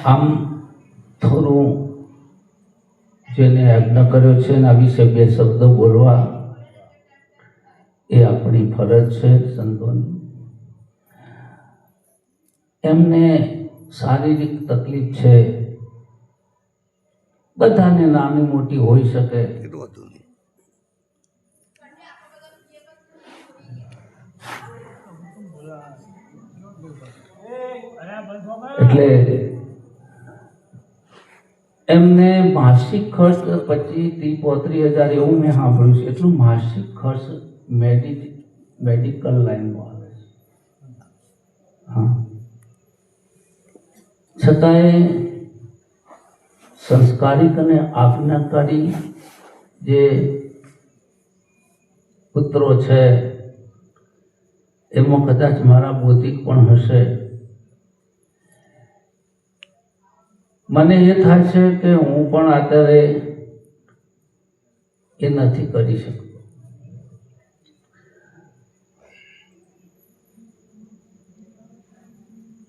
આમ થોડું જેને યજ્ઞ કર્યો છે એના વિશે બે શબ્દ બોલવા એ આપણી ફરજ છે સંતોની. એમને શારીરિક તકલીફ છે, બધાને નાની મોટી હોઈ શકે. એટલે એમને માસિક ખર્ચ 25-30-35 એવું મેં સાંભળ્યું છે. એટલું માસિક ખર્ચ મેડિકલ લાઈનમાં આવે છે. હા, છતાંય સંસ્કારિક અને આજ્ઞાકારી જે પુત્રો છે એમાં કદાચ મારા બૌદ્ધિક પણ હશે. મને એ થાય છે કે હું પણ અત્યારે એ નથી કરી શકતો.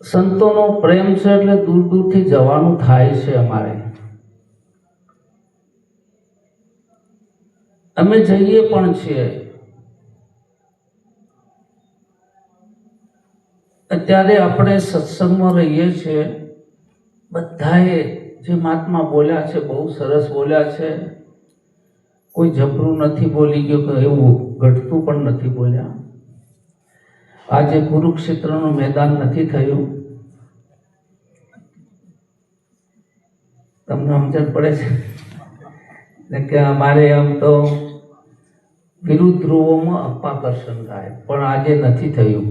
સંતોનો પ્રેમ છે એટલે દૂર દૂરથી જવાનું થાય છે. અમારે અમે જઈએ પણ છીએ. અત્યારે આપણે સત્સંગમાં રહીએ છીએ. બધાએ જે મહાત્મા બોલ્યા છે બહુ સરસ બોલ્યા છે. કોઈ જબરું નથી બોલી ગયું કે એવું ઘટતું પણ નથી બોલ્યા. આજે કુરુક્ષેત્રનું મેદાન નથી થયું. તમને સમજણ પડે છે કે અમારે આમ તો વિરુદ્ધ ધ્રુવોમાં અપાકર્ષણ થાય, પણ આજે નથી થયું.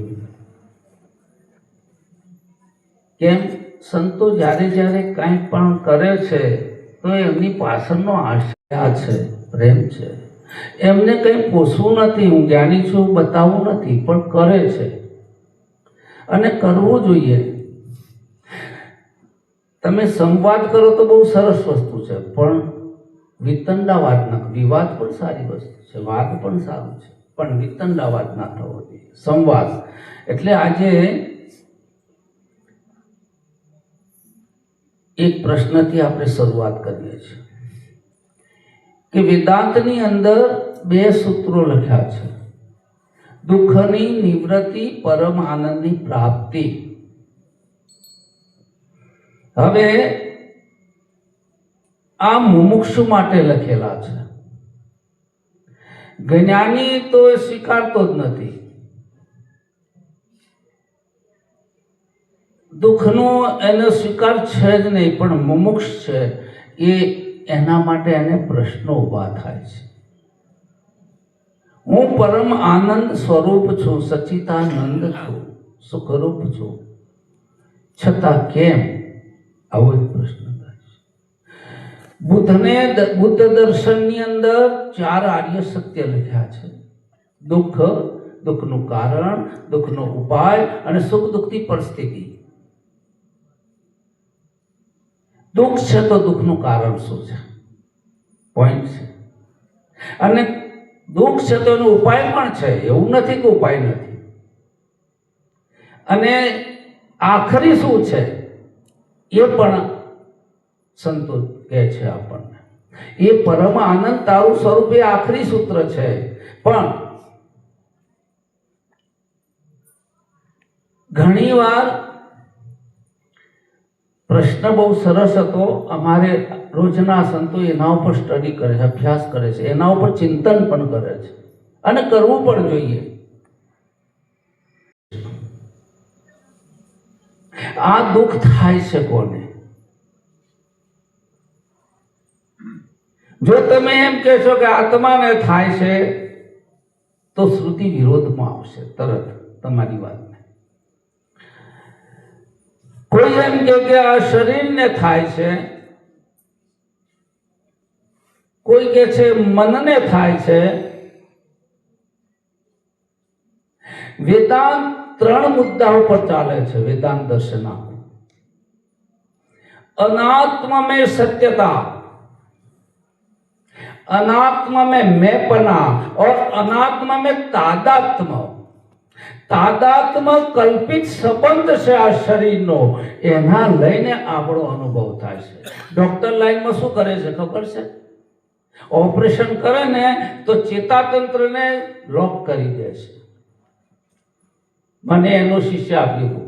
કેમ? સંતો જ્યારે જ્યારે કાંઈ પણ કરે છે તો એમની પાછળનો આશય છે, પ્રેમ છે. એમને કંઈ પોષવું નથી. હું જ્ઞાની છું બતાવવું નથી, પણ કરે છે અને કરવું જોઈએ. તમે સંવાદ કરો તો બહુ સરસ વસ્તુ છે, પણ વિતંડાવાદ ના. વિવાદ પણ સારી વસ્તુ છે, વાદ પણ સારું છે, પણ વિતંડાવાદ ના થવો જોઈએ. સંવાદ એટલે આજે એક પ્રશ્નથી આપણે શરૂઆત કરીએ છીએ કે વેદાંતની અંદર 2 સૂત્રો લખ્યા છે: દુઃખની નિવૃત્તિ, પરમ આનંદની પ્રાપ્તિ. હવે આ મુમુક્ષુ માટે લખેલા છે. જ્ઞાની તો સ્વીકારતો જ નથી. દુઃખનો એનો સ્વીકાર છે જ નહીં, પણ મુમુક્ષ છે એ એના માટે એને પ્રશ્નો ઊભા થાય છે. હું પરમ આનંદ સ્વરૂપ છું, સચ્ચિદાનંદ છું, સુખરૂપ છું, છતાં કેમ? આવો એક પ્રશ્ન થાય છે. બુદ્ધ દર્શનની અંદર 4 આર્ય સત્ય લખ્યા છે: દુઃખ, દુઃખનું કારણ, દુઃખનો ઉપાય અને સુખ દુઃખની પરિસ્થિતિ. દુઃખ છે તો દુઃખનું કારણ શું છે? પોઈન્ટ છે. અને દુઃખ છે તો એનો ઉપાય પણ છે. એવું નથી કે ઉપાય નથી. અને આખરી શું છે એ પણ સંતો કહે છે આપણને. એ પરમ આનંદ તારું સ્વરૂપ એ આખરી સૂત્ર છે. પણ ઘણી વાર પ્રશ્ન બહુ સરસ હતો. અમારે રોજના સંતો એના ઉપર સ્ટડી કરે છે, અભ્યાસ કરે છે, એના ઉપર ચિંતન પણ કરે છે અને કરવું પણ જોઈએ. આ દુઃખ થાય છે કોને? જો તમે એમ કહેશો કે આત્માને થાય છે તો શ્રુતિ વિરોધમાં આવશે તરત તમારી વાતને. કોઈ એમ કે આ શરીરને થાય છે, કોઈ કે છે મનને થાય છે. વેદાંત 3 મુદ્દાઓ પર ચાલે છે. વેદાंत दर्शन अनात्म में सत्यता, अनात्म में मैंपना और अनात्म में तादात्म. તાદાત્મ કલ્પિત સંબંધ છે આ શરીરનો, એના લઈને આપણો અનુભવ થાય છે. ડોક્ટર લાઈનમાં શું કરે છે ખબર છે? ઓપરેશન કરે ને તો ચેતાતંત્રને લોક કરી દે છે. મને એનો શિષ્ય આપ્યું.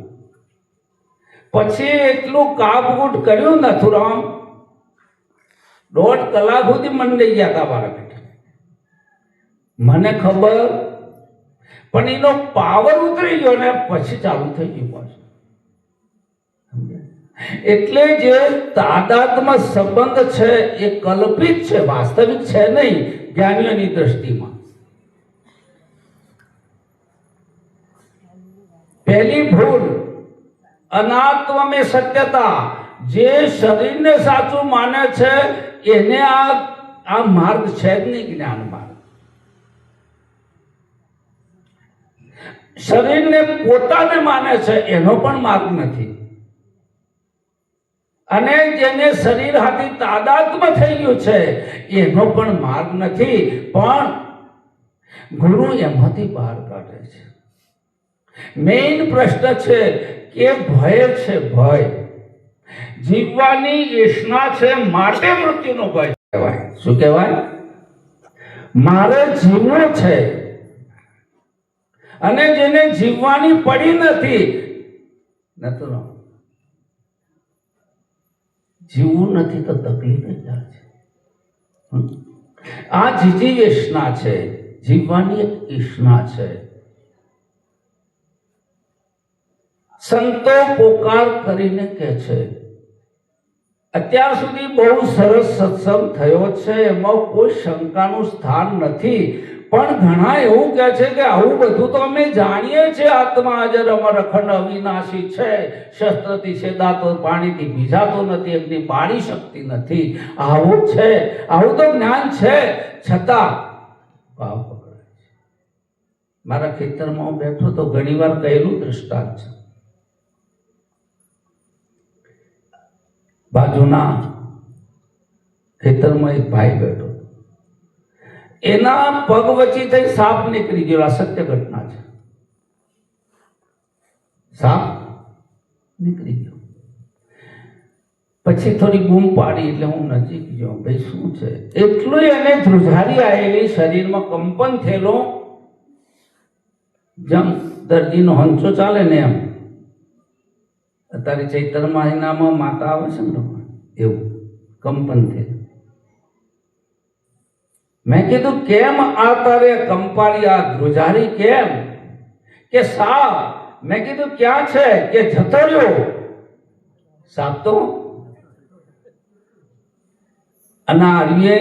પછી એટલું કાબૂટ કર્યું નથુરામ, 1.5 કલાક સુધી મને લઈ ગયા હતા મારા બેટા. મને ખબર, પણ એનો પાવર ઉતરી ગયો ને પછી ચાલુ થઈ ગયું પાછું. એટલે જે તાદાત્મ સંબંધ છે એ કલ્પિત છે, વાસ્તવિક છે નહીં જ્ઞાનીઓની દ્રષ્ટિમાં. પહેલી ભૂલ અનાત્મ में સત્યતા. જે શરીરને સાચું માને છે એને આ માર્ગ છે જ નહીં, જ્ઞાન માર્ગ. શરીરને પોતાને માને છે એનો પણ માર્ગ નથી. અને જેને શરીર હાથી તાદાત્મ થઈ ગયું છે એનો પણ માર્ગ નથી. પણ ગુરુ એમાંથી બહાર કાઢે છે. મેઇન પ્રશ્ન છે કે ભય છે, ભય. જીવવાની ઈચ્છા છે માટે મૃત્યુનો ભય કહેવાય. શું કહેવાય? મારે જીવવું છે. અને જેને જીવવાની પડી નથી, જીવવું નથી તો તકલીફ જ થાય છે. આ જીજી ઈચ્છા છે, જીવવાની ઈચ્છા છે. સંતો પોકાર કરીને કહે છે, અત્યાર સુધી બહુ સરસ સત્સંગ થયો છે, એમાં કોઈ શંકાનું સ્થાન નથી. પણ ઘણા એવું કહે છે કે આવું બધું તો અમે જાણીએ છીએ, આત્મા હાજર અમર અખંડ અવિનાશી છે, શસ્ત્રથી છેદાતો, પાણીથી ભીજાતો નથી, અગ્નિ બાળી શકતી નથી. આવું છે, આવું તો જ્ઞાન છે, છતાં ભાવ પકડાય છે. મારા ખેતરમાં હું બેઠો તો ઘણી વાર કહેલું દૃષ્ટાંત છે. બાજુના ખેતરમાં એક ભાઈ બેઠો, એના પગ વચ્ચે થઈ સાપ નીકળી ગયો. આ સત્ય ઘટના છે. સાપ નીકળી ગયો. પછી થોડી બૂમ પાડી એટલે હું નજીક ગયો, ભાઈ શું છે? એટલું એને ધ્રુજારી આવેલી, શરીરમાં કંપન થયેલો, જેમ દર્દીનો હંચો ચાલે ને એમ. અત્યારે ચૈતર મહિનામાં માતા આવે છે ને, એવું કંપન થયેલું. મેં કીધું કેમ આ તારે કંપાળી, આ ધ્રુજારી કેમ? કે સાપ. મેં કીધું ક્યાં છે? કે જતો રહ્યો. સાપ તો અનાર્ય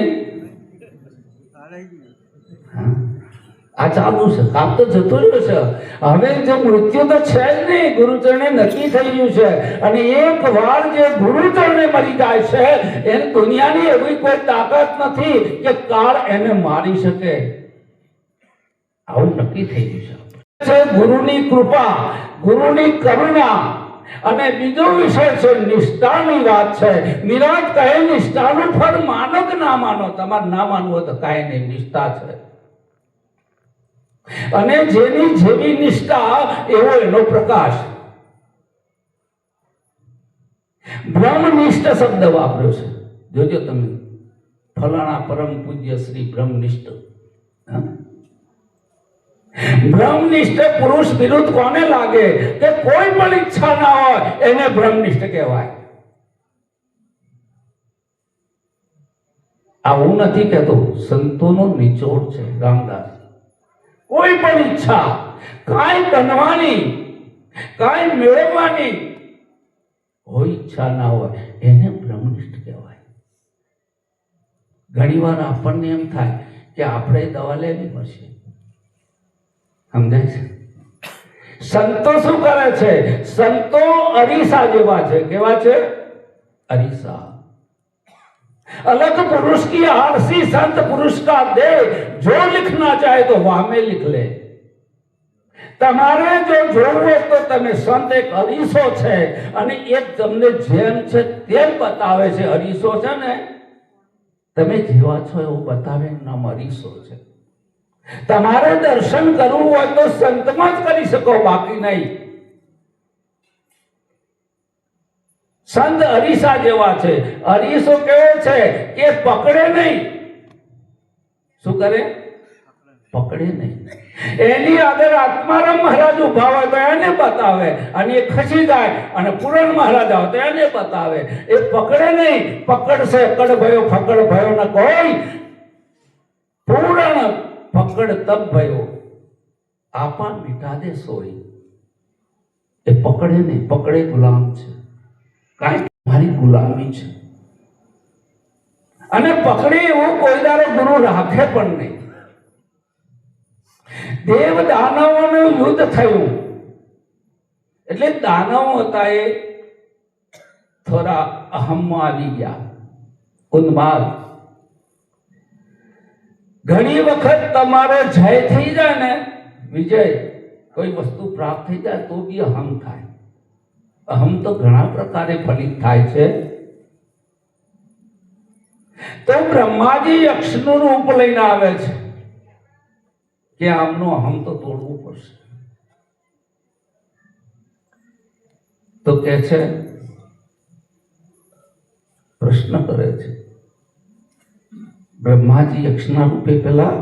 આ ચાલુ છે, સાપ તો જતો રહ્યો છે. હવે જે મૃત્યુ તો છે જ નહીં, ગુરુચરણે નક્કી થઈ ગયું છે. અને એક વાર જે ગુરુચરણે મરી જાય છે, એને દુનિયાની એવી કોઈ તાકાત નથી કે કાળ એને મારી શકે. આવું નક્કી થઈ ગયું છે. ગુરુની કૃપા, ગુરુની કરુણા. અને બીજો વિષય છે નિષ્ઠાની વાત છે. નિરાજ કહે નિષ્ઠાનું ફળ માનો કે ના માનો, તમારે ના માનવું હોય તો કાંઈ નહીં, નિષ્ઠા છે. અને જેની જેવી નિષ્ઠા એવો એનો પ્રકાશ. બ્રહ્મનિષ્ઠ શબ્દ વાપર્યો છે, જોજો તમે. ફલાણા પરમ પૂજ્ય શ્રી બ્રહ્મનિષ્ઠ. બ્રહ્મનિષ્ઠ પુરુષ વિરુદ્ધ કોને લાગે? કે કોઈ પણ ઈચ્છા ના હોય એને બ્રહ્મનિષ્ઠ કહેવાય. આવું નથી કહેતો, સંતોનો નિચોડ છે. રામદાસ, કોઈ પણ ઈચ્છા, કાંઈ બનવાની, કાંઈ મેળવવાની કોઈ ઈચ્છા ના હોય એને બ્રહ્મનિષ્ઠ કહેવાય. ઘણી વાર આપણને એમ થાય કે આપણે દવા લેવી પડશે. સમજાય છે? સંતો શું કરે છે? સંતો અરીસા જેવા છે. કેવા છે? અરીસા. अलग पुरुष की आरसी संत पुरुष का दे, जो लिखना चाहे तो वहां में लिख ले. તમારે જો જોવું હોય તો તમે સંત એક અરીસો છે અને એક તમને જેમ છે તેમ બતાવે છે. અરીસો છે ને, તમે જેવા છો એવું બતાવે, નામ અરીસો છે. તમારે દર્શન કરવું હોય તો સંતમાં જ કરી શકો, બાકી નહીં. સંત અરીસા જેવા છે. અરીસો કેવો છે કે પકડે નહીં. શું કરે? પકડે નહીં. એની આગળ આત્મારામ મહારાજ ઉભા હોય તો એને બતાવે, અને એ ખસી જાય, અને પૂરણ મહારાજ આવે તો એને બતાવે. એ પકડે નહીં. પકડશે કડ ભયો ફકડ ભયો ન કોઈ, પૂરણ પકડ તબ ભયો આપા મીઠા દે સોઈ. એ પકડે નહીં. પકડે ગુલામ છે, કાંઈ મારી ગુલામી છે. અને પકડે એવું કોઈ દાડો ગુરુ રાખે પણ નહીં. દેવ દાનવોનું યુદ્ધ થયું એટલે દાનવો હતા એ થોડા અહમમાં આવી ગયા, ઉન્માદ. ઘણી વખત તમારો જય થઈ જાય ને, વિજય, કોઈ વસ્તુ પ્રાપ્ત થઈ જાય તો બી અહમ થાય. અહમ તો ઘણા પ્રકારે ફલિત થાય છે. તો બ્રહ્માજી યક્ષનું રૂપ લઈને આવે છે કે આમનો અહમ તો તોડવું પડશે. તો કે છે, પ્રશ્ન કરે છે. બ્રહ્માજી યક્ષના રૂપે પેલા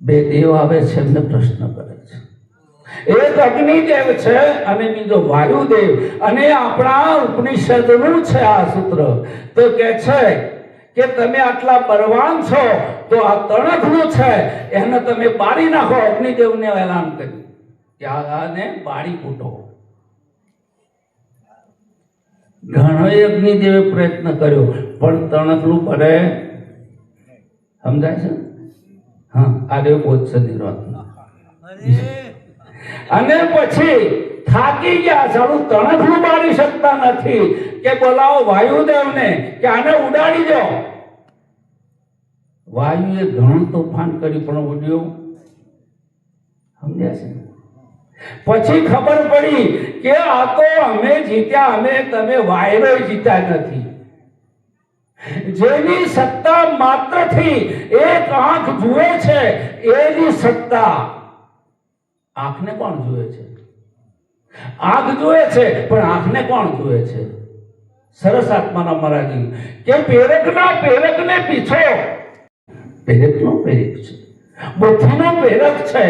બે દેવ આવે છે, એમને પ્રશ્ન કરે છે. એક અગ્નિદેવ છે અને બીજો વાયુદેવ. અને આપણા ઉપનિષદનું છે આ સૂત્ર. તો કે છે કે તમે આટલા બળવાન છો તો આ તણખલું છે એને તમે બાળી નાખો. અગ્નિદેવને એલાન કર્યું કે આને બાળી ફૂટો. ઘણોય અગ્નિદેવે પ્રયત્ન કર્યો પણ તણખલું પડે. સમજાય છે? હા, આ રહ્યો બોધ છે નિરોધ. અને પછી થાકી ગયા, સારું તણખલું બાળી શકતા નથી કે બોલાવો વાયુદેવને કે આને ઉડાડી દો. વાયુએ ઘણું તોફાન કર્યું પણ ઉડ્યો. સમજ્યા છે? પછી ખબર પડી કે આ તો અમે જીત્યા, અમે તમે વાયરો જીત્યા નથી. જેની સત્તા માત્રથી એક આંખ જુએ છે એની સત્તા. આંખને કોણ જુએ છે? આંખ જુએ છે પણ આંખને કોણ જુએ છે? સરસ આત્માના મહારાજી કે પેરકના પેરકને પીછો. પેરકનો પેરક છે, બુદ્ધિનો પેરક છે.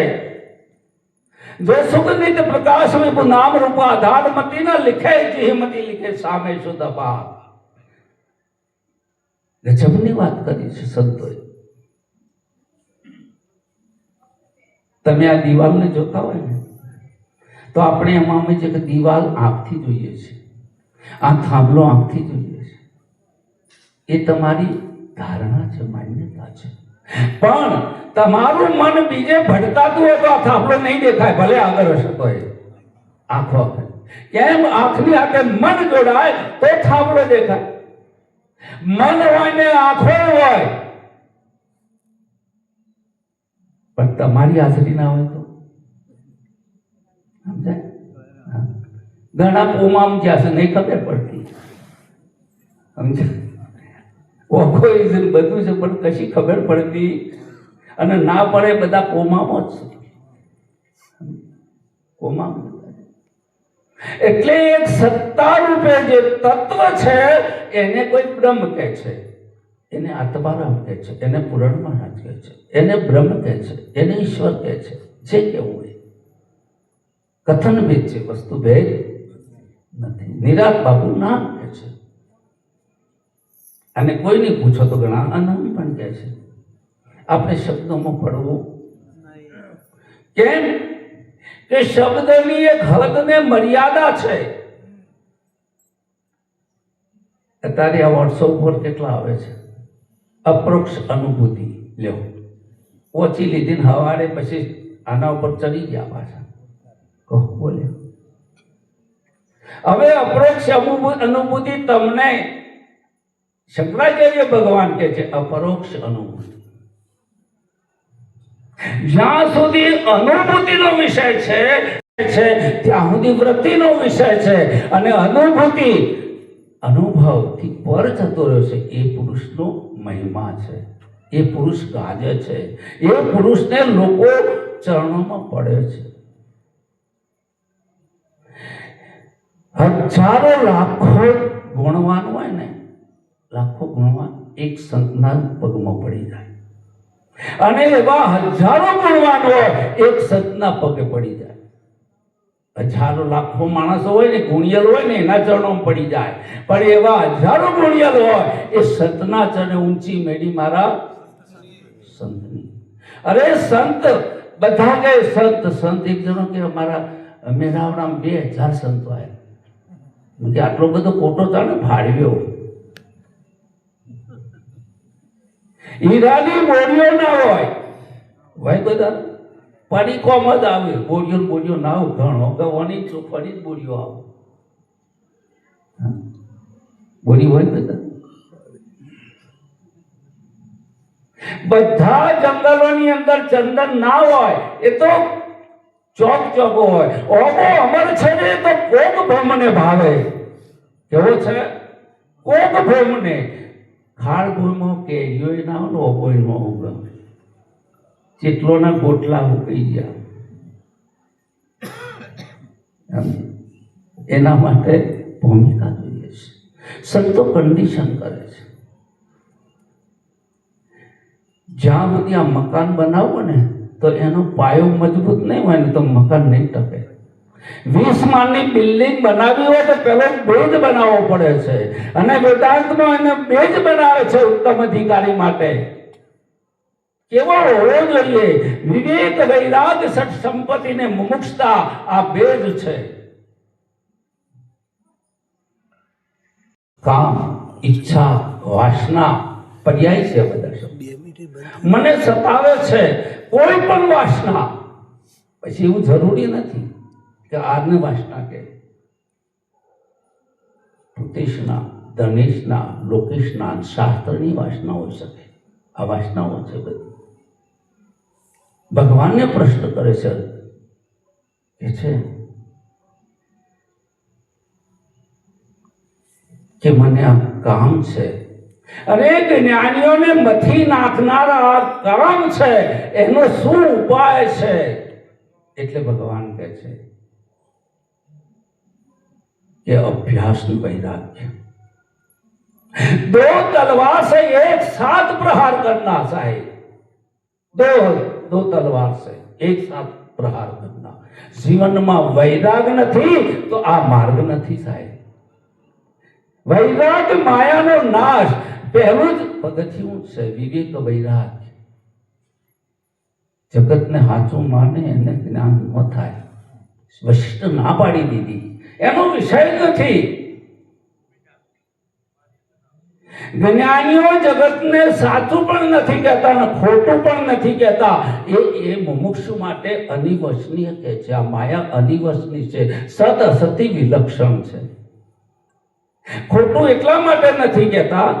જો સુગંધિત પ્રકાશ વિભુ નામ રૂપ આધાર મતી ન लिखे जिहमती लिखे सामे शुद्ध बात. ગજબની વાત કરી છે સંતોએ. તમે આ દિવાલને જોતા હોય ને તો આપણે એમાં અમે છે કે દિવાલ આંખથી જોઈએ છે, આ થાંભલો આંખથી જોઈએ છે. એ તમારી ધારણા છે, માન્યતા છે. પણ તમારું મન બીજે ભટકાતું હોય તો આ થાંભલો નહીં દેખાય, ભલે આગળ હશે તો. એ આંખો કેમ? આંખની સાથે મન જોડાય તો થાંભલો દેખાય. મન હોય ને આંખો હોય પણ તમારી હાજરી ના હોય તો સમજાય? ઘણા કોમામ જ્યાં છે નહીં ખબર પડતી. સમજાય? ઓગોઇઝમ બધું છે પણ કશી ખબર પડતી અને ના પડે. બધા કોમામાં જ છે, કોમામાં. એટલે એક સત્તા રૂપે જે તત્વ છે એને કોઈ બ્રહ્મ કહે છે, એને આત્મારામ કહે છે, એને પુરાણ મહારાજ કહે છે, એને બ્રહ્મ કહે છે, એને ઈશ્વર કહે છે. જે કેવું હોય કથન ભેદ છે, વસ્તુ ભેદ નથી. નિરાત બાબુ નામ કહે છે. અને કોઈને પૂછો તો ઘણા અનામ પણ કહે છે. આપણે શબ્દોમાં પડવું કેમ કે શબ્દની એક હદ ને મર્યાદા છે. અત્યારે આ વોટ્સઅપ પર કેટલા આવે છે અપરોક્ષ અનુભૂતિ. લ્યો, ઓછી લીધી ને હવારે પછી આના ઉપર ચડી ગયા પાછા. કહો બોલ્યો. હવે અપરોક્ષ અનુભૂતિ તમને શંકરાચાર્ય ભગવાન કહે છે અપરોક્ષ અનુભૂતિ. જ્યાં સુધી અનુભૂતિનો વિષય છે ત્યાં સુધી વૃત્તિનો વિષય છે. અને અનુભૂતિ અનુભવથી પર જતો રહ્યો છે. એ પુરુષનો મહિમા છે, એ પુરુષ ગાજે છે, એ પુરુષને લોકો ચરણોમાં પડે છે. હજારો લાખો ગુણવાન હોય ને, લાખો ગુણવાન એક સંતના પગમાં પડી જાય, અને એવા હજારો ગુણવાન હોય એક સંતના પગે પડી જાય. હજારો લાખો માણસો હોય ને, ગુણિયલ હોય ને, એના ચરણોમાં પડી જાય, પણ એવા હજારો ગુણિયલ હોય એ સંતના ચરણે ઊંચી મેળી મારા સંતની. અરે સંત બધા કહે સંત સંત. એક જણો કે અમારા મેરાવડામાં 2000 સંતો આવ્યા. આટલો બધો ખોટો ચાલે ફાળવ્યો. હીરાની બોરીઓ ના હોય બધા પડીકોમાં જ આવે. બોરીઓ ના આવે, ઘણો ગવાની ચોખવાની જ બોરીઓ આવે. બોરી હોય બધા જંગલોની અંદર ચંદન ના હોય, એ તો ચોક ચોકો હોય. ઓગો અમર છે ને તો કોક ભ્રમને ભાવે. કેવો છે? કોક ભ્રમને. ખાડ ભૂમો કે યોય ના હોય ને ઓગોય નો ઉગમ. ચેટલોના ગોટલા ઉકળી ગયા. એના માટે ભૂમિકા જોઈએ છે. સંતો કન્ડિશન કરે છે. જ્યાં સુધી આ મકાન બનાવો ને તો એનો પાયો મજબૂત નહીં હોય ને તો મકાન નહીં ટકે. 20 માળની બિલ્ડિંગ બનાવી હોય તો પેલો બેઝ બનાવવો પડે છે, અને વેદાંતમાં એને બેઝ બનાવે છે ઉત્તમ અધિકારી માટે. કેવો હોવો જોઈએ? વિવેક, વૈરાગ, સત સંપત્તિ ને મુમુક્ષતા, આ બેઝ છે. કામ, ઈચ્છા, વાસના પર્યાય છે બધા શબ્દ. મને સતાવે છે કોઈ પણ વાસના, પછી એવું જરૂરી નથી કે આને વાસના કે તૃતિષ્ણા, ધનેશના, લોકેશના, શાસ્ત્રની વાસના હોઈ શકે. આ વાસનાઓ છે બધી. ભગવાનને પ્રશ્ન કરે છે કે મને આ કામ છે. અનેક જ્ઞાનીઓને મથી નાખનારા કામ છે, એનો શું ઉપાય છે? એટલે ભગવાન કહે છે કે અભ્યાસ નું વૈરાગ્ય. 2 तलवार से एक साथ प्रहार करना साहेब. दो तलवार से एक साथ प्रहार करना. જીવનમાં વૈરાગ નથી તો આ માર્ગ નથી સાહેબ. વૈરાગ માયાનો નાશ. પહેલું જ પગથિયું છે વિવેક વૈરાગ. જગતને સાચું માને એને જ્ઞાન ન થાય. વશિષ્ઠ ના પાડી દીધી, એનો વિષય નથી. જ્ઞાનીઓ જગતને સાચું પણ નથી કહેતા ને ખોટું પણ નથી કહેતા. એ મુમુક્ષુ માટે અનિવસનીય કહે છે. આ માયા અનિવસની છે, સત અસતી વિલક્ષણ છે. ખોટું એટલા માટે નથી કહેતા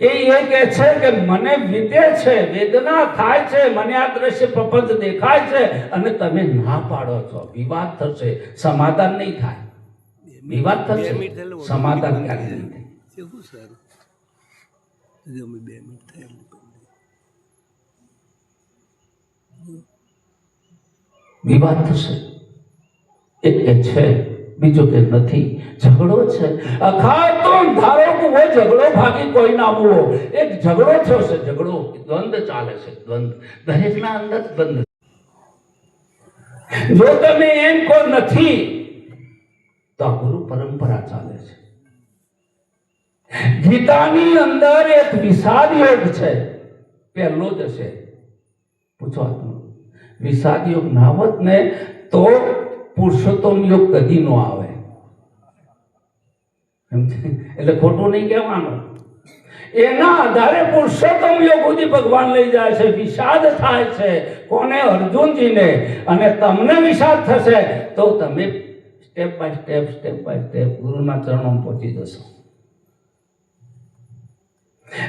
કે એ કહે છે કે મને વિતે છે, વેદના થાય છે, મને આ દ્રશ્ય પ્રપંચ દેખાય છે, અને તમે ના પાડો છો. વિવાદ થશે, સમાધાન નહીં થાય. વિવાદ થશે, સમાધાન ક્યારે નહીં થાય. વિવાદ થશે. એક કે છે, બીજો કે નથી. ઝઘડો છે. અખાય તો ધારો કે वो ઝઘડો ભાગી કોઈ ના મુવો. એક ઝઘડો થયો છે, ઝઘડો, દ્વંદ્વ ચાલે છે. દ્વંદ્વ દરેકના અંદર દ્વંદ્વ. જો તમે એમ કો નથી તો આ ગુરુ પરંપરા ચાલે છે. ગીતાની અંદર એક વિષાદ યોગ છે, પહેલો જ છે. પૂછો વિષાદ યોગ ના હોત ને તો પુરુષોત્તમ યોગ કદી નો આવે. એટલે ખોટું નહીં કહેવાનું. એના આધારે પુરુષોત્તમ યોગ સુધી ભગવાન લઈ જાય છે. વિષાદ થાય છે કોને? અર્જુનજીને. અને તમને વિષાદ થશે તો તમે સ્ટેપ બાય સ્ટેપ ગુરુના ચરણોમાં પહોંચી જશો.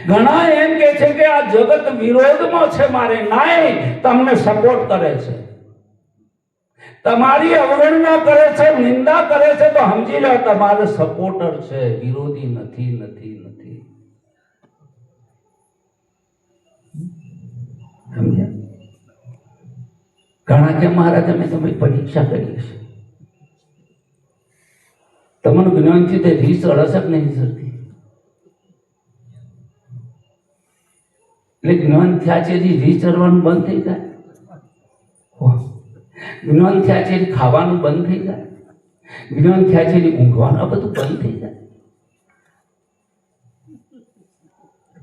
ઘણા એમ કે છે કે આ જગત વિરોધમાં છે મારે. નહીં, તમને સપોર્ટ કરે છે. તમારી અવગણના કરે છે, નિંદા કરે છે તો સમજી લો તમારે સપોર્ટર છે, વિરોધી નથી. સમજ્યા? ઘણા કે મહારાજ અમે તમે પરીક્ષા કરીએ છીએ, તમારું જ્ઞાનથી તે રીસ અડસક નહીં સરતી. એટલે જ્ઞાન થયા છે રીસ ચડવાનું બંધ થઈ જાય, જ્ઞાન થયા છે ખાવાનું બંધ થઈ જાય, જ્ઞાન થયા છે ઊંઘવાનું, આ બધું બંધ થઈ જાય.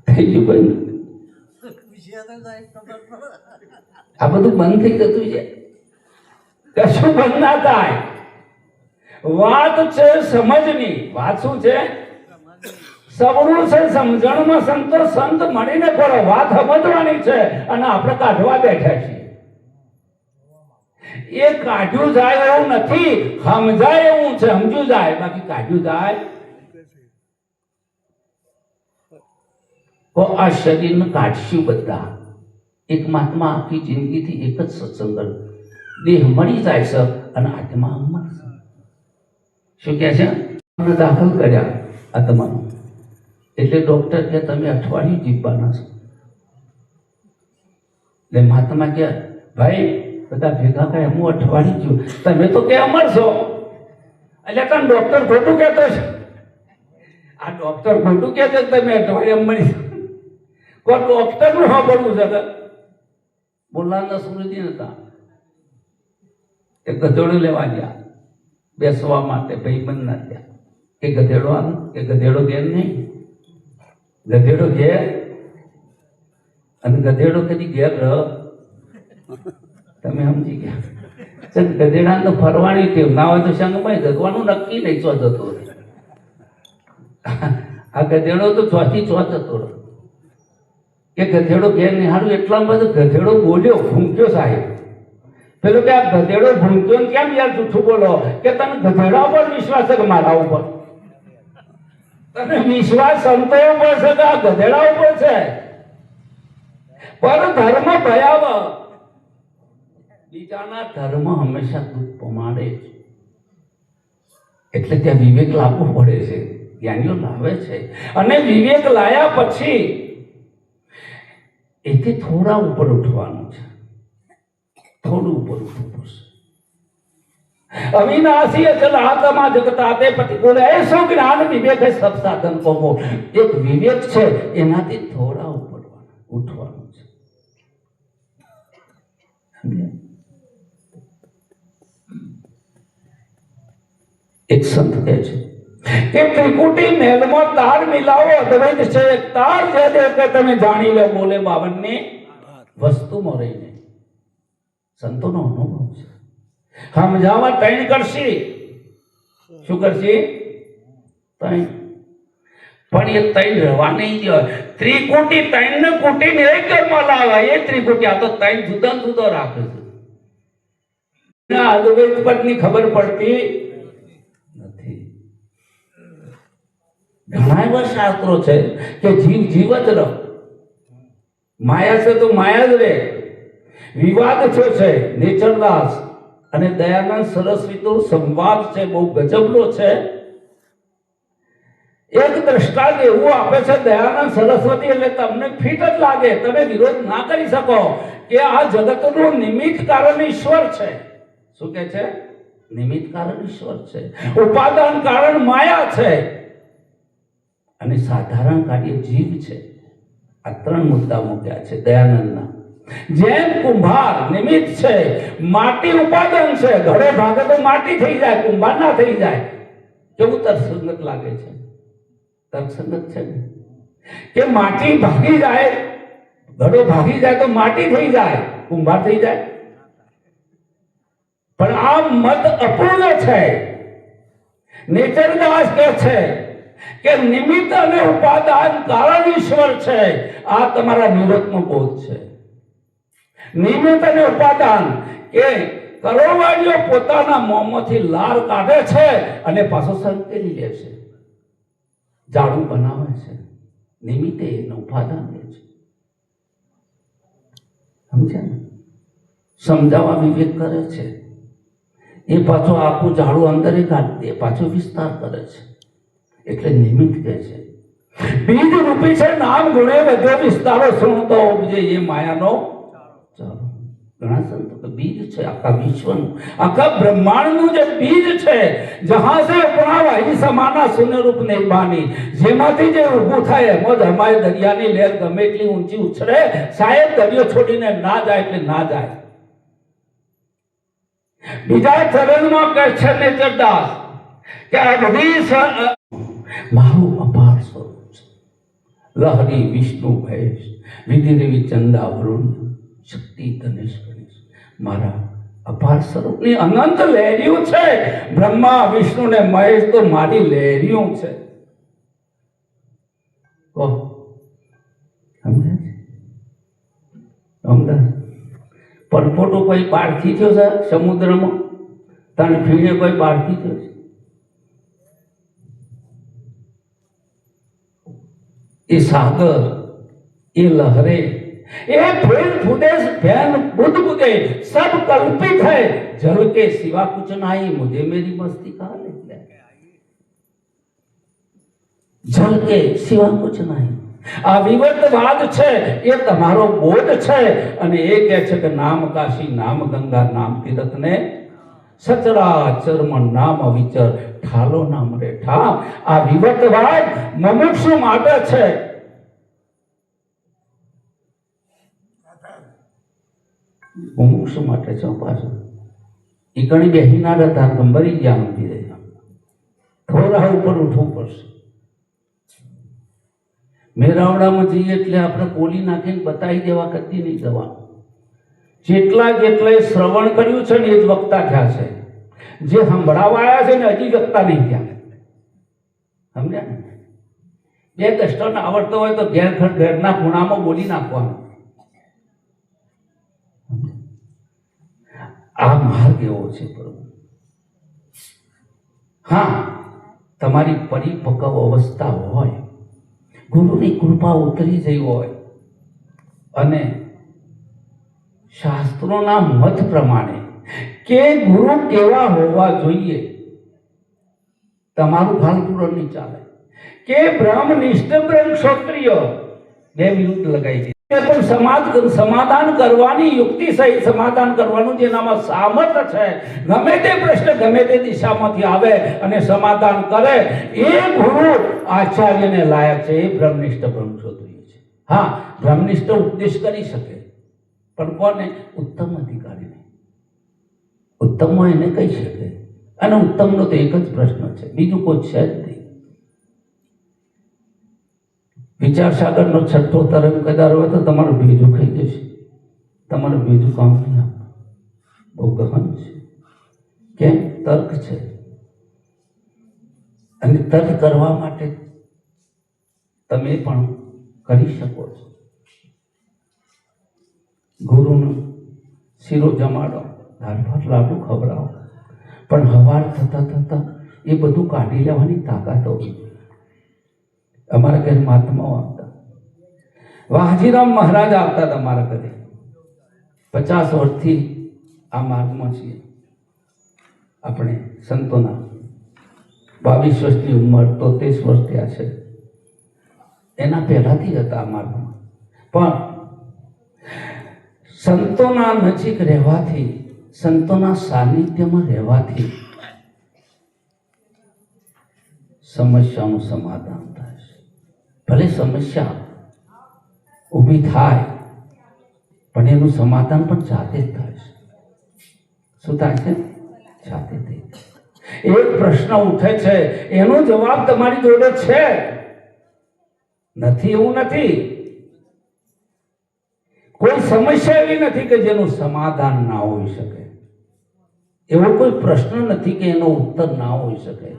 થઈ ગયું બંધ, આ બધું બંધ થઈ જતું છે. કશું બંધ ના થાય. વાત છે સમજની. વાત શું છે? સબળું છે સમજણમાં સંતો સંત મળીને કરો. વાત સમજવાની છે અને આપણે કાઢવા બેઠા છીએ. એ કાઢ્યું જાય એવું નથી, સમજાય એવું છે. સમજ્યું જાય, બાકી કાઢ્યું જાય તો આ શરીરને કાઢશું બધા. એક મહાત્મા આખી જિંદગીથી એક જ સત્સંગ કર્યો, દેહ મળી જાય છે અને આત્મા અમર છે. શું કહે છે? દાખલ કર્યા આત્માનું, એટલે ડોક્ટર કે તમે અઠવાડિયું જીવવાના છો. એટલે મહાત્મા કે ભાઈ બધા ભેગા કહે હું અઠવાડિયું છું, તમે તો કે અમર છો. એટલે તને ડોક્ટર ખોટું કહેતો છે. આ ડોક્ટર ખોટું કહે છે તમે અઠવાડિયા મળી. કોઈ ડોક્ટર નું સાંભળવું છે? બોલવાના સુરજી નતા. એ ગધેડો લેવા ગયા બેસવા માટે, ભાઈબંધ ના ગયા. એ ગધેડો આમ કે ગધેડો ઘેર નહીં, ગધેડો ઘેર. અને ગધેડો કદી ઘેર રહ, તમે સમજી ગયા. ગધેડા તો ફરવાની ટેવ ના હોય તો સંગમાં જગવાનું નક્કી નહીં ચો જતો રહે. આ ગધેડો તો ચોથી ચો જતો રહે. કે ગધેડો ઘેર નિહાળ્યું એટલા બધું ગધેડો બોલ્યો, ભૂંક્યો સાહેબ. પેલો કે આ ગધેડો ભૂંક્યો ને કેમ યાર જૂઠું બોલો? કે તને ગધેડા ઉપર વિશ્વાસ છે કે મારા ઉપર? તને વિશ્વાસ સંતો ઉપર છે કે આ ગધેડા ઉપર છે? પર ધર્મ ભયાવહ. બીજાના ધર્મ હંમેશા દુઃખ પમાડે છે. એટલે ત્યાં વિવેક લાવવું પડે છે. જ્ઞાનીઓ લાવે છે અને વિવેક લાયા પછી એથી થોડા ઉપર ઉઠવાનું છે. થોડું ઉપર ઉઠવું પડશે. અવિનાશી અચલ આત્મા જગતાતે પ્રતિકૂળ એસો જ્ઞાન વિવેક है सब साधन को वो. એક વિવેક છે એનાથી થોડા ઉપર ઉઠવાનું છે. એક સંત કહે છે કે ત્રિકુટી મહેલમાં તાર મિલાવો અદ્વૈત છે. તાર જે દે કે તમે જાણી લો બોલે 52 ની વસ્તુમાં રહીને. સંતોનો અનુભવ છે. સમજાવવા ત્રણ કરશી. શું કરશી? ત્રણ. પણ એ ત્રણ રહેવા નહીં દે. ત્રિકુટી ત્રણ ને કુટી ને એક ઘરમાં લાવે. એ ત્રિકુટી આ તો ત્રણ જુદા જુદા રાખે છે. અદ્વૈત પદની ખબર પડતી નથી. ઘણા એવા શાસ્ત્રો છે કે જીવ જીવ જ રહે, માયા છે તો માયા જ રહે. વિવાદ થયો છે નેચરદાસ અને દયાનંદ સરસ્વતીનો સંવાદ છે, બહુ ગજબનો છે. એક દ્રષ્ટાંત એવું આપે છે દયાનંદ સરસ્વતી, એટલે તમને ફિટ જ લાગે, તમે વિરોધ ના કરી શકો કે આ જગતનું નિમિત્ત કારણ ઈશ્વર છે. શું કે છે? નિમિત્ત કારણ ઈશ્વર છે, ઉપાદાન કારણ માયા છે અને સાધારણ કાર્ય જીવ છે. આ ત્રણ મુદ્દા મૂક્યા છે દયાનંદના. જેમ કુંભાર નિમિત્ત છે, માટી ઉપાદાન છે. ઘડો ભાગે તો માટી થઈ જાય, કુંભાર ના થઈ જાય. કેવું તર્કસંગત લાગે છે? તર્કસંગત છે ને કે માટી ભાગી જાય, ઘડો ભાગી જાય તો માટી થઈ જાય, કુંભાર થઈ જાય. પણ આ મત અપૂર્ણ છે. નેચરદાસ કહે છે કે નિમિત્ત અને ઉપાદાન કારણ ઈશ્વર છે. આ તમારા નિવૃત્તનો બોધ છે. નિમિત્ત અને ઉપાદાન કે કરોડવાળીઓ પોતાના મોંમાંથી લાળ કાઢે છે અને પાછો સંકેલી લે છે, ઝાડુ બનાવે છે. નિમિત્તે એનું ઉપાદાન લે છે. સમજ્યા ને? સમજાવવા વિવેક કરે છે. એ પાછો આખું ઝાડુ અંદર કાઢી દે, પાછો વિસ્તાર કરે છે. એટલે નિમિત્ત કહે છે. બીજ રૂપી છે નામ ગુણે વધ્યો વિસ્તારો સુણતો ઉપજે એ માયાનો ઘણા સંતો કે બીજ છે આખા વિશ્વનું, આખા બ્રહ્માંડનું જે બીજ છે, જહાં સે ઉપણાવા ઈ સમાના શૂન્ય રૂપ નિર્માની, જેમાંથી જે ઊભું થાય એમ જ અમારે દરિયાની લહેર ગમે એટલી ઊંચી ઉછળે, સાહેબ દરિયો છોડીને ના જાય એટલે ના જાય. બીજા ચરણમાં કહે છે નેચરદાસ કે આ બધી મારું અપાર સ્વરૂપ છે. લહરી વિષ્ણુ ભેષ વિધિદેવી ચંદા વરુણ શક્તિ ગણેશ ગણેશ, મારા અપાર સ્વરૂપની અનંત લહેરીઓ છે. બ્રહ્મા વિષ્ણુ ને મહેશ તો મારી લહેરીઓ છે. પરપોટો કોઈ બહારથી થયો છે સમુદ્રમાં, તને ફીણે કોઈ બહારથી થયો છે. એ સાગર, એ લहरे, ये फेर फूटे फैन बुद्ध बुद्धे सब कल्पित है. जल के सिवा कुछ नहीं, मुझे मेरी मस्ती कहाँ ले गया. जल के सिवा कुछ नहीं. આ વિવર્તવાદ છે એ તમારો બોધ છે. અને એ કહે છે કે નામ કાશી નામ ગંગા નામ તીર્થને સચરાચરમાં નામ અવિચર ઠાલો નામ રે ઠા. આ વિવર્તવાદ મુમુક્ષુ માટે છે. મુમુક્ષુ માટે છે. પાછું એ ઘણી બેહીના હતા, મરી ગયા સમજી રહ્યા, થોડા ઉપર ઉઠવું પડશે. મેરાવડામાં જઈએ એટલે આપણે કોલી નાખીને બતાવી દેવા કદી નહીં જવાનું. જેટલાએ શ્રવણ કર્યું છે ને એ જ વક્તા થયા છે. જે સંભળાવાયા છે ને હજી વક્તા નહીં થયા. સમજ્યા ને? બે કષ્ટોને આવડતો હોય તો ઘરના ખૂણામાં બોલી નાખવાનું. આ માર્ગ એવો છે પ્રભુ. હા, તમારી પરિપક્વ અવસ્થા હોય, ગુરુની કૃપા ઉતરી જઈ હોય અને શાસ્ત્રોના મત પ્રમાણે કે ગુરુ કેવા હોવા જોઈએ, તમારું ભાન પૂરણ નહીં ચાલે. કે બ્રહ્મનિષ્ઠ બ્રહ્મ ક્ષત્રિય બે વિરુદ્ધ લગાઈ છે. પણ સમાધાન કરવાની યુક્તિ સહિત સમાધાન કરવાનું જેનામાં સામર્થ્ય છે, ગમે તે પ્રશ્ન ગમે તે દિશામાંથી આવે અને સમાધાન કરે, એ ગુરુ આચાર્યને લાયક છે. એ બ્રહ્મનિષ્ઠ બ્રહ્મક્ષત્રિય છે. હા, બ્રહ્મનિષ્ઠ ઉપદેશ કરી શકે, પણ કોને? ઉત્તમ અધિકારીને. ઉત્તમ એને કહી શકે. અને ઉત્તમનો તો એક જ પ્રશ્ન છે, બીજું કોઈ છે જ નહીં. વિચાર સાગરનો છઠ્ઠો તરંગ કદાર હોય તો તમારું ભેજું ખાઈ જશે. તમારું ભેજું કામ નહીં આપે. બહુ ગહન છે. કેમ? તર્ક છે. અને તર્ક કરવા માટે તમે પણ કરી શકો છો. ગુરુનો શીરો જમાડો, દાળ ભાત લાડુ ખવડાવો, પણ હવાર થતા થતા એ બધું કાઢી લેવાની તાકાત હોવી. અમારા ઘરે મહાત્માઓ આવતા, વાહજીરામ મહારાજ આવતા હતા અમારા ઘરે. 50 વર્ષથી આ માર્ગમાં છીએ આપણે સંતોના. 22 વર્ષની ઉંમર, 33 વર્ષ થયા છે. એના પહેલાથી હતા આ માર્ગમાં. પણ સંતોના નજીક રહેવાથી, સંતોના સાનિધ્યમાં રહેવાથી સમસ્યાનું સમાધાન થાય છે. ભલે સમસ્યા ઊભી થાય પણ એનું સમાધાન પણ જાતે જ થાય છે. શું થાય છે? જાતે થઈ. એક પ્રશ્ન ઉઠે છે, એનો જવાબ તમારી જોડે છે, નથી એવું નથી. કોઈ સમસ્યા એવી નથી કે જેનું સમાધાન ના હોઈ શકે. એવો કોઈ પ્રશ્ન નથી કે એનો ઉત્તર ના હોઈ શકે.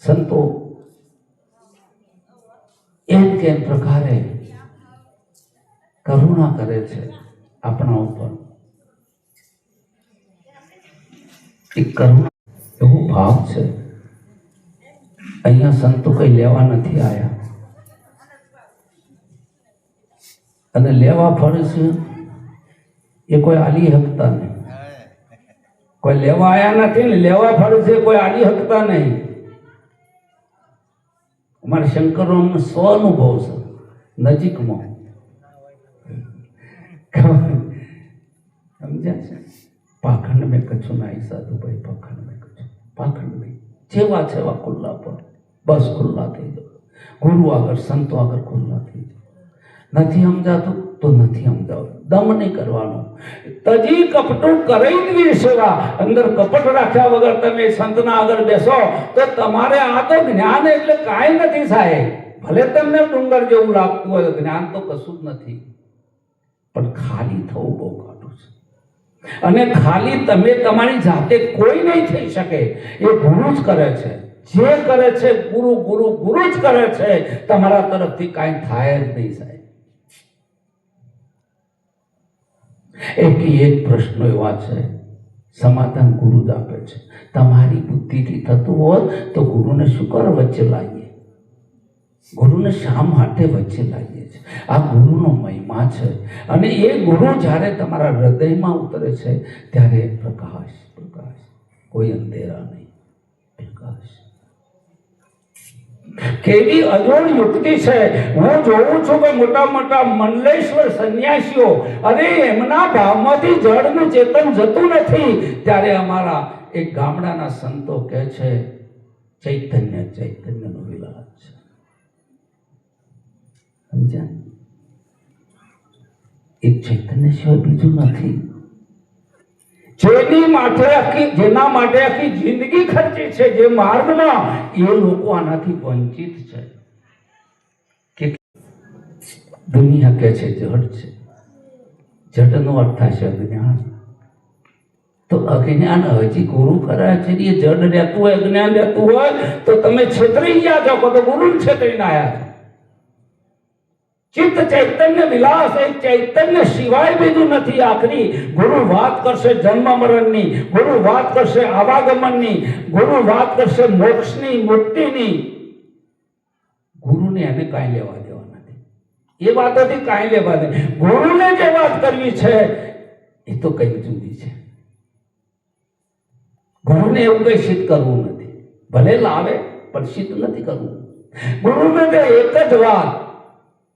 સંતો એમ કેમ પ્રકારે કરુણા કરે છે આપણા ઉપર. એક કરુણા એવો ભાવ છે. અહીંયા સંતો કઈ લેવા નથી આવ્યા, અને લેવા ફરે છે એ કોઈ આલી હકતા નહીં. કોઈ લેવા આવ્યા નથી ને લેવા ફરે છે કોઈ આલી હકતા નહીં. અમારે શંકરનો સ્વ અનુભવ છે નજીકમાં. સમજ્યા છે? પાખંડ મેં કછું નાઈ સાધુ ભાઈ, પાખંડ મેં કછું, પાખંડ નહીં. જેવા છે એવા ખુલ્લા પણ, બસ ખુલ્લા થઈ જાઓ. ગુરુ આગળ, સંતો આગળ ખુલ્લા થઈ જાઓ. નથી સમજાતું તો નથી સમજાવતું, દમ નહીં કરવાનો. તજી કપટું કરી જ સેવા. અંદર કપટ રાખ્યા વગર તમે સંતના આગળ બેસો તો તમારે આ તો જ્ઞાન એટલે કાંઈ નથી સાહેબ. ભલે તમને ડુંગર જેવું લાગતું હોય, જ્ઞાન તો કશું જ નથી, પણ ખાલી થવું બહુ કાઢું છે. અને ખાલી તમે તમારી જાતે કોઈ નહીં થઈ શકે, એ ગુરુ જ કરે છે. જે કરે છે ગુરુ ગુરુ ગુરુ જ કરે છે. તમારા તરફથી કાંઈ થાય જ નહીં સાહેબ. એક પ્રશ્નો એવા છે, સમાધાન ગુરુ જ આપે છે. તમારી બુદ્ધિથી થતું હોત તો ગુરુને શું કરો વચ્ચે લાવીએ? ગુરુને શા માટે વચ્ચે લાવીએ છીએ? આ ગુરુનો મહિમા છે. અને એ ગુરુ જ્યારે તમારા હૃદયમાં ઉતરે છે ત્યારે પ્રકાશ, પ્રકાશ, કોઈ અંધેરા નહીં, પ્રકાશ. કેવી અજોડ યુક્તિ છે. હું જોઉં છું કે મોટા મોટા મંડલેશ્વર સંન્યાસીઓ, અરે એમના ભાવમાંથી જળનું ચેતન જતું નથી. ત્યારે અમારા એક ગામડાના સંતો કહે છે ચૈતન્ય, ચૈતન્યનો વિલાસ છે. સમજ્યા? એક ચૈતન્ય સિવાય બીજું નથી. જેના માટે આખી જિંદગી ખર્ચી છે, જે માર્ગમાં, એ લોકો આનાથી વંચિત છે. કે દુનિયા કે છે જડ છે, જડનો અર્થ થશે અજ્ઞાન. તો અજ્ઞાન હજી ગુરુ કરાય છે, એ જડ રહેતું હોય, અજ્ઞાન રહેતું હોય તો તમે છેતરી ગયા છો, તો ગુરુ છેતરીને આવ્યા છો. ચિત્ત ચૈતન્ય વિલાસ, એક ચૈતન્ય સિવાય બીજું નથી. આખરી ગુરુ વાત કરશે જન્મ મરણની, ગુરુ વાત કરશે આવાગમનની, ગુરુ વાત કરશે મોક્ષની, મુક્તિની. ગુરુને એને કાંઈ લેવા દેવા નથી. એ વાતોથી કાંઈ લેવા દે. ગુરુને જે વાત કરવી છે એ તો કઈ જુદી છે. ગુરુને એવું કઈ સિદ્ધ કરવું નથી. ભલે લાવે પણ સિદ્ધ નથી કરવું. ગુરુને એક જ વાત,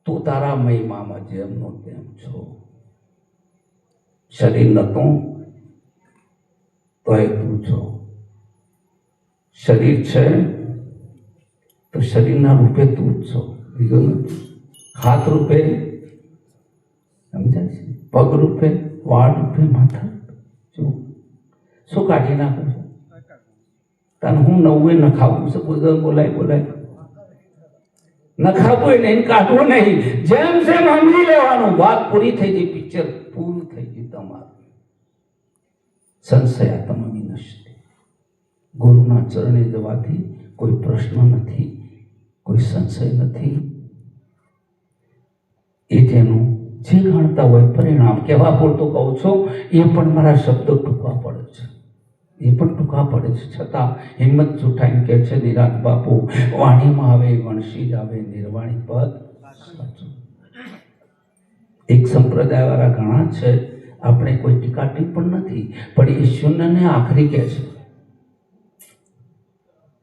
તું તારા મહિમામાં જેમનો તેમ છો. શરીર નતું તોય તું છો. શરીર છે તો શરીરના રૂપે તું જ છો, બીજો નથી. હાથ રૂપે, સમજાય છે? પગ રૂપે, વાળ રૂપે, માથા શું કાઢી નાખું છું? તને હું નવું ન ખાવું છે, બોલાય નખાવું નહીં, કાઢવું નહીં. જેમ જેમ સમજી લેવાનું, વાત પૂરી થઈ ગઈ, પિક્ચર પૂરું થઈ ગયું તમારું. સંશયાત્મ વિનશ્યતિ. ગુરુના ચરણે જવાથી કોઈ પ્રશ્ન નથી, કોઈ સંશય નથી. એ જેનું જે ગણતા હોય પરિણામ. કહેવા પૂરતું કહું છું, એ પણ મારા શબ્દો ટૂંકા પડે છે, એ પણ ટૂંકા પડે છે. છતાં હિંમત જુટાઈને કહે છે નિરાંત બાપુ, વાણીમાં આવે વણશી જ આવે, નિર્વાણી પદ સાચું. એક સંપ્રદાય વાળા ઘણા છે, આપણે કોઈ ટીકા ટિપ્પણ નથી, પણ એ શૂન્યને આખરી કહે છે.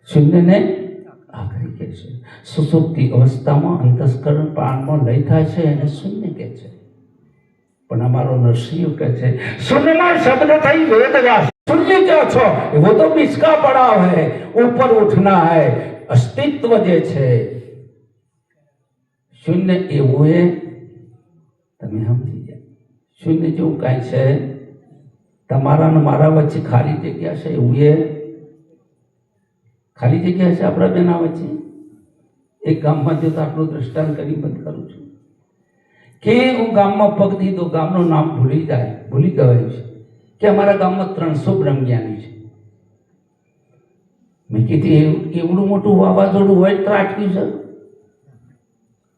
શૂન્યને આખરી કહે છે. સુસુપ્તિ અવસ્થામાં અંતસ્કરણ પ્રાણમાં લય થાય છે, એને શૂન્ય કહે છે. પણ અમારો નરસિંહ કહે છે શૂન્યમાં શબ્દ થઈ વેદવાસ. शून्य क्या છો? वो तो बिचका पड़ा है, ऊपर उठना है. अस्तित्व जे છે શૂન્ય એવું એ તમે સમજી ગયા. શૂન્ય જેવું કાંઈ છે તમારા ને મારા વચ્ચે ખાલી જગ્યા છે, એવું એ ખાલી જગ્યા છે આપણા બેના વચ્ચે. એક ગામમાં જો તો આટલું દ્રષ્ટાંત કરી બંધ કરું છું કે હું ગામમાં પગ દીધો, ગામનું નામ ભૂલી ગવાયું છે કે અમારા ગામમાં 300 બ્રહ્મજ્ઞાની છે. મેં કીધું એવડું મોટું વાવાઝોડું હોય તો અટક્યું છે?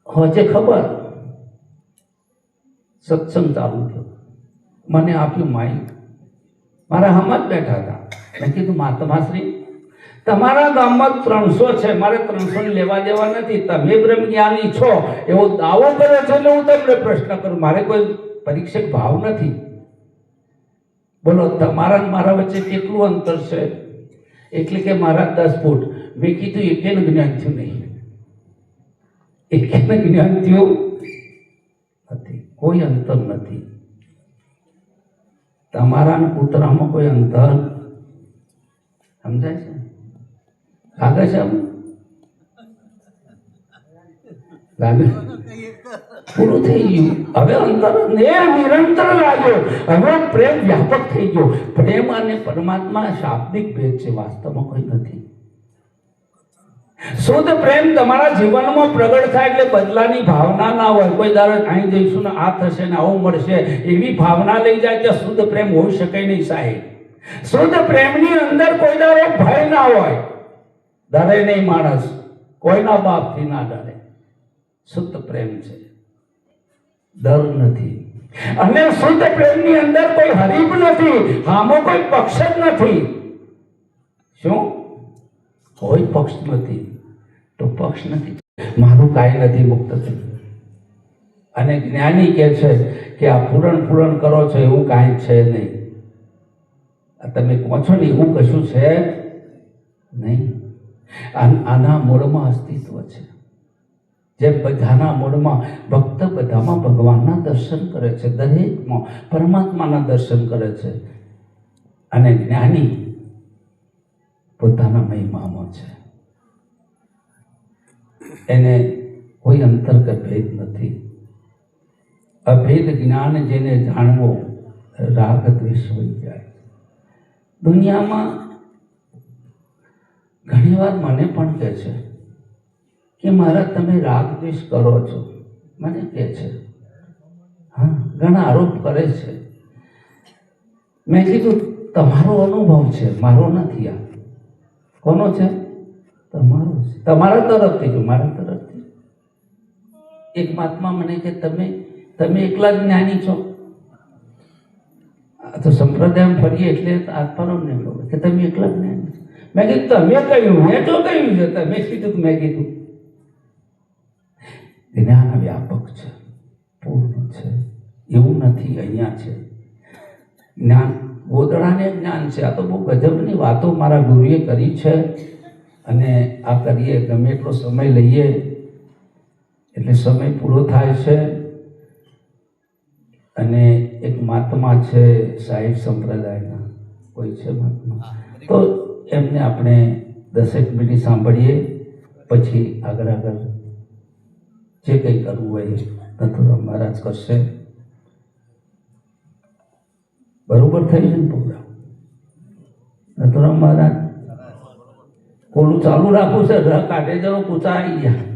હજે ખબર. સત્સંગ ચાલુ થયો, મને આપ્યું માઇક, મારા હમત બેઠા હતા. મેં કીધું મહાત્માશ્રી, તમારા ગામમાં 300 છે, મારે 300 લેવા દેવા નથી. તમે બ્રહ્મજ્ઞાની છો એવો દાવો કરે છે એટલે હું તમને પ્રશ્ન કરું. મારે કોઈ પરીક્ષક ભાવ નથી. બોલો તમારા મારા વચ્ચે કેટલું અંતર છે? એટલે કે મારા 10 ફૂટ. મેં કીધું એકેને જ્ઞાન થયું નહીં, એકેને જ્ઞાન થયું નથી, કોઈ અંતર નથી. તમારા ને કૂતરામાં કોઈ અંતર સમજાય છે? લાગે છે? લાગે? પૂરું થઈ ગયું. હવે અંતર નિરંતર લાગ્યો. હવે પ્રેમ વ્યાપક થઈ ગયો. પ્રેમ અને પરમાત્મા શાબ્દિક ભેદ છે, વાસ્તવમાં કોઈ નથી. શુદ્ધ પ્રેમ તમારા જીવનમાં પ્રગટ થાય એટલે બદલાની ભાવના ના હોય. કોઈ દાડો અહીં જઈશું ને આ થશે ને આવું મળશે એવી ભાવના લઈ જાય ત્યાં શુદ્ધ પ્રેમ હોઈ શકે નહીં સાહેબ. શુદ્ધ પ્રેમની અંદર કોઈ દાડો ભય ના હોય. ડરે નહીં માણસ, કોઈના બાપથી ના ડરે. શુદ્ધ પ્રેમ છે, ડર નથી. અને શુદ્ધ પ્રેમની અંદર કોઈ હરીફ નથી, આમાં કોઈ પક્ષ જ નથી. શું? કોઈ પક્ષ નથી. તો પક્ષ નથી, મારું કાંઈ નથી, મુક્ત થયું. અને જ્ઞાની કહે છે કે આ પૂરણ કરો છો એવું કાંઈ છે નહીં. તમે કહો છો ને એવું કશું છે નહીં. આના મૂળમાં અસ્તિત્વ છે. જેમ બધાના મૂળમાં ભક્ત બધામાં ભગવાનના દર્શન કરે છે, દરેકમાં પરમાત્માના દર્શન કરે છે. અને જ્ઞાની પોતાના મહિમામાં છે. એને કોઈ અંતર્ગત ભેદ નથી. અભેદ જ્ઞાન જેને જાણવો રાગ દ્વેષ હોઈ જાય. દુનિયામાં ઘણી વાર મને પણ કહે છે કે મારા તમે રાગ દ્વેષ કરો છો, મને કહે છે. હા, ઘણા આરોપ કરે છે. મેં કીધું તમારો અનુભવ છે, મારો નથી. આ કોનો છે? તમારો છે. તમારા તરફથી જો, મારા તરફથી. એક મહાત્મા મને કે તમે એકલા જ જ્ઞાની છો. તો સંપ્રદાય ફરીએ એટલે આત્માનો ને કે તમે એકલા જ જ્ઞાની છો. મેં કીધું તમે કહ્યું, મેં તો કહ્યું છે. તમે કીધું, મેં કીધું જ્ઞાન વ્યાપક છે, પૂર્ણ છે, એવું નથી. અહીંયા છે જ્ઞાન, ગોદડાને જ્ઞાન છે. આ તો બહુ ગજબની વાતો મારા ગુરુએ કરી છે. અને આ કરીએ, ગમે એટલો સમય લઈએ એટલે સમય પૂરો થાય છે. અને એક મહાત્મા છે સાહિબ સંપ્રદાયના, કોઈ છે મહાત્મા, તો એમને આપણે 10 મિનિટ સાંભળીએ, પછી આગળ જે કંઈ કરવું હોય નથુરામ મહારાજ કરશે. બરોબર થઈ છે ને પ્રોગ્રામ? નથુરામ મહારાજ કોલું ચાલુ રાખવું છે, કાઢે જવો, પૂછા આવી ગયા.